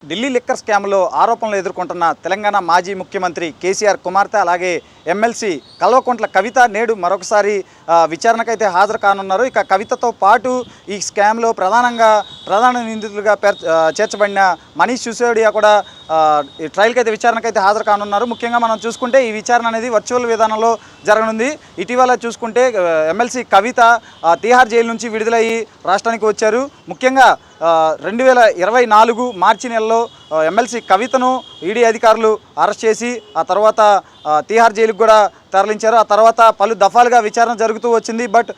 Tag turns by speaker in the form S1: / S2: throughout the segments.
S1: Delhi liquor స్కామ్లో ఆరోపణలు ఎదుర్కొంటున్న తెలంగాణ మాజీ ముఖ్యమంత్రి కేసీఆర్ కుమార్తె అలాగే ఎమ్మెల్సీ కల్వకుంట్ల కవిత నేడు మరొకసారి విచారణకైతే హాజరు కానున్నారు. ఇక కవితతో పాటు ఈ స్కామ్లో ప్రధాన నిందితులుగా చేర్చబడిన మనీష్ సిసోడియా కూడా ఈ ట్రయల్కి అయితే విచారణకైతే హాజరు కానున్నారు. ముఖ్యంగా మనం చూసుకుంటే ఈ విచారణ అనేది వర్చువల్ విధానంలో జరగనుంది. ఇటీవల చూసుకుంటే ఎమ్మెల్సీ కవిత తిహార్ జైలు నుంచి విడుదలయ్యి రాష్ట్రానికి వచ్చారు. ముఖ్యంగా 2024 మార్చి నెలలో ఎమ్మెల్సీ కవితను ఈడీ అధికారులు అరెస్ట్ చేసి ఆ తర్వాత తిహార్ జైలుకు కూడా తరలించారు. ఆ తర్వాత పలు దఫాలుగా విచారణ జరుగుతూ వచ్చింది. బట్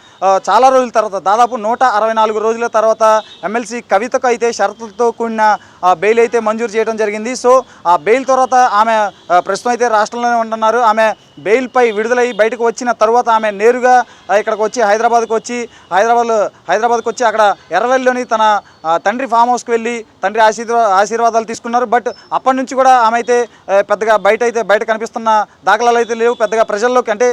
S1: చాలా రోజుల తర్వాత దాదాపు 164 రోజుల తర్వాత ఎమ్మెల్సీ కవితకు అయితే షరతులతో కూడిన బెయిల్ అయితే మంజూరు చేయడం జరిగింది. సో ఆ బెయిల్ తర్వాత ఆమె ప్రస్తుతం అయితే రాష్ట్రంలోనే ఉంటున్నారు. ఆమె బెయిల్పై విడుదలై బయటకు వచ్చిన తర్వాత ఆమె నేరుగా ఇక్కడికి వచ్చి హైదరాబాద్కి వచ్చి అక్కడ ఎర్రవెల్లిలోని తన తండ్రి ఫామ్ హౌస్కి వెళ్ళి తండ్రి ఆశీర్వాదాలు తీసుకున్నారు. బట్ అప్పటి నుంచి కూడా ఆమె అయితే పెద్దగా బయట కనిపిస్తున్న దాఖలాలు అయితే లేవు. పెద్దగా ప్రజల్లోకి అంటే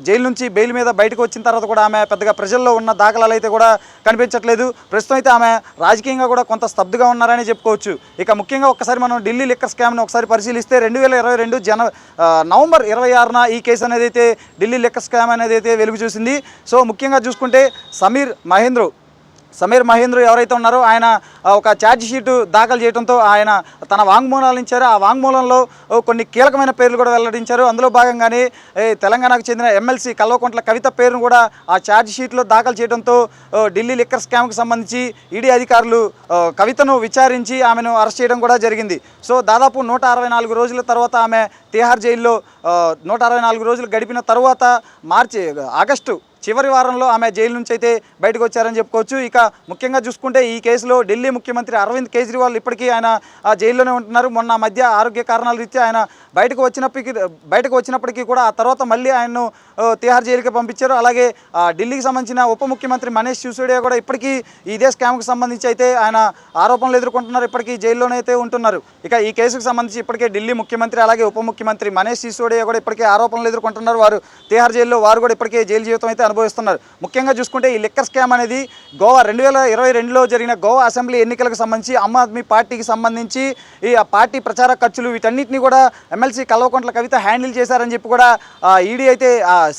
S1: జైలు నుంచి బెయిల్ మీద బయటకు వచ్చిన తర్వాత కూడా ఆమె పెద్దగా ప్రజల్లో ఉన్న దాఖలాలు అయితే కూడా కనిపించట్లేదు. ప్రస్తుతం అయితే ఆమె రాజకీయంగా కూడా కొంత స్తబ్దుగా ఉన్నారని చెప్పుకోవచ్చు. ఇక ముఖ్యంగా ఒక్కసారి మనం ఢిల్లీ లిక్కర్ స్కామ్ని ఒకసారి పరిశీలిస్తే 2022 నవంబర్ 26న ఈ కేసు అనేది అయితే ఢిల్లీ లిక్కర్ స్కామ్ అనేది అయితే వెలుగు చూసింది. సో ముఖ్యంగా చూసుకుంటే సమీర్ మహేంద్ర ఎవరైతే ఉన్నారో ఆయన ఒక ఛార్జ్ షీటు దాఖలు చేయడంతో ఆయన తన వాంగ్మూలాలు ఇచ్చారు. ఆ వాంగ్మూలంలో కొన్ని కీలకమైన పేర్లు కూడా వెల్లడించారు. అందులో భాగంగానే తెలంగాణకు చెందిన ఎమ్మెల్సీ కల్వకుంట్ల కవిత పేరును కూడా ఆ ఛార్జ్ షీట్లో దాఖలు చేయడంతో ఢిల్లీ లిక్కర్ స్కామ్కి సంబంధించి ఈడీ అధికారులు కవితను విచారించి ఆమెను అరెస్ట్ చేయడం కూడా జరిగింది. సో దాదాపు 164 రోజుల తర్వాత ఆమె తిహార్ జైల్లో 164 రోజులు గడిపిన తర్వాత ఆగస్టు చివరి వారంలో ఆమె జైలు నుంచి అయితే బయటకు వచ్చారని చెప్పుకోవచ్చు. ఇక ముఖ్యంగా చూసుకుంటే ఈ కేసులో ఢిల్లీ ముఖ్యమంత్రి అరవింద్ కేజ్రీవాల్ ఇప్పటికీ ఆయన ఆ జైల్లోనే ఉంటున్నారు. మొన్న మధ్య ఆరోగ్య కారణాల రీత్యా ఆయన బయటకు వచ్చినప్పటికీ కూడా ఆ తర్వాత మళ్ళీ ఆయన్ను తిహార్ జైలుకి పంపించారు. అలాగే ఢిల్లీకి సంబంధించిన ఉప ముఖ్యమంత్రి మనీష్ సిసోడియా కూడా ఇప్పటికీ ఇదే స్కామ్కి సంబంధించి అయితే ఆయన ఆరోపణలు ఎదుర్కొంటున్నారు. ఇప్పటికీ జైల్లోనే అయితే ఉంటున్నారు. ఇక ఈ కేసుకు సంబంధించి ఇప్పటికే ఢిల్లీ ముఖ్యమంత్రి అలాగే ఉప ముఖ్యమంత్రి మనీష్ సిసోడియా కూడా ఇప్పటికే ఆరోపణలు ఎదుర్కొంటున్నారు. వారు తిహార్ జైల్లో వారు కూడా ఇప్పటికే జైలు జీవితం అయితే అనుభవిస్తున్నారు. ముఖ్యంగా చూసుకుంటే ఈ లిక్కర్ స్కామ్ అనేది 2022లో జరిగిన గోవా అసెంబ్లీ ఎన్నికలకు సంబంధించి ఆమ్ ఆద్మీ పార్టీకి సంబంధించి ఈ పార్టీ ప్రచార ఖర్చులు వీటన్నిటిని కూడా ఎమ్మెల్సీ కల్వకుంట్ల కవిత హ్యాండిల్ చేశారని చెప్పి కూడా ఈడీ అయితే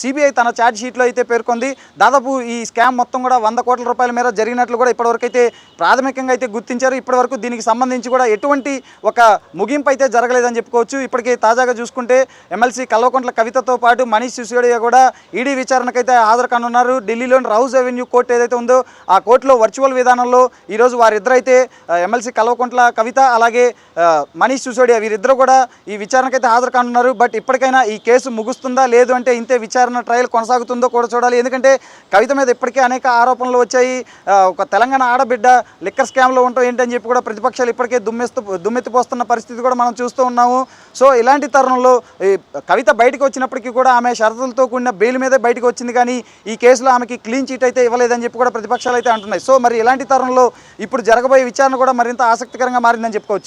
S1: సిబిఐ తన ఛార్జ్ షీట్లో అయితే పేర్కొంది. దాదాపు ఈ స్కామ్ మొత్తం కూడా 100 కోట్ల రూపాయల మేర జరిగినట్లు కూడా ఇప్పటివరకు అయితే ప్రాథమికంగా అయితే గుర్తించారు. ఇప్పటివరకు దీనికి సంబంధించి కూడా ఎటువంటి ఒక ముగింపు అయితే జరగలేదని చెప్పుకోవచ్చు. ఇప్పటికే తాజాగా చూసుకుంటే ఎమ్మెల్సీ కల్వకుంట్ల కవితతో పాటు మనీష్ సిసోడియా కూడా ఈడీ విచారణకైతే హాజరు కానున్నారు. ఢిల్లీలోని రౌజ్ అవెన్యూ కోర్టు ఏదైతే ఉందో ఆ కోర్టులో వర్చువల్ విధానంలో ఈరోజు వారిద్దరైతే ఎమ్మెల్సీ కల్వకుంట్ల కవిత అలాగే మనీష్ సిసోడియా వీరిద్దరు కూడా ఈ విచారణకైతే హాజరు కానున్నారు. బట్ ఇప్పటికైనా ఈ కేసు ముగుస్తుందా లేదు అంటే ఇంతే విచారణ ట్రయల్ కొనసాగుతుందో కూడా చూడాలి. ఎందుకంటే కవిత మీద ఇప్పటికే అనేక ఆరోపణలు వచ్చాయి. ఒక తెలంగాణ ఆడబిడ్డ లిక్కర్ స్కామ్లో ఉంటాం ఏంటని చెప్పి కూడా ప్రతిపక్షాలు ఇప్పటికే దుమ్మెత్తిపోస్తున్న పరిస్థితి కూడా మనం చూస్తూ ఉన్నాము. సో ఇలాంటి తరుణంలో కవిత బయటకు వచ్చినప్పటికీ కూడా ఆమె షరతులతో కూడిన బెయిల్ మీదే బయటకు వచ్చింది. కానీ ఈ కేసులో ఆమెకి క్లీన్ చీట్ అయితే ఇవ్వలేదని చెప్పి కూడా ప్రతిపక్షాలు అయితే అంటున్నాయి. సో మరి ఇలాంటి తరుణంలో ఇప్పుడు జరగబోయే విచారణ కూడా మరింత ఆసక్తికరంగా మారిందని చెప్పుకోవచ్చు.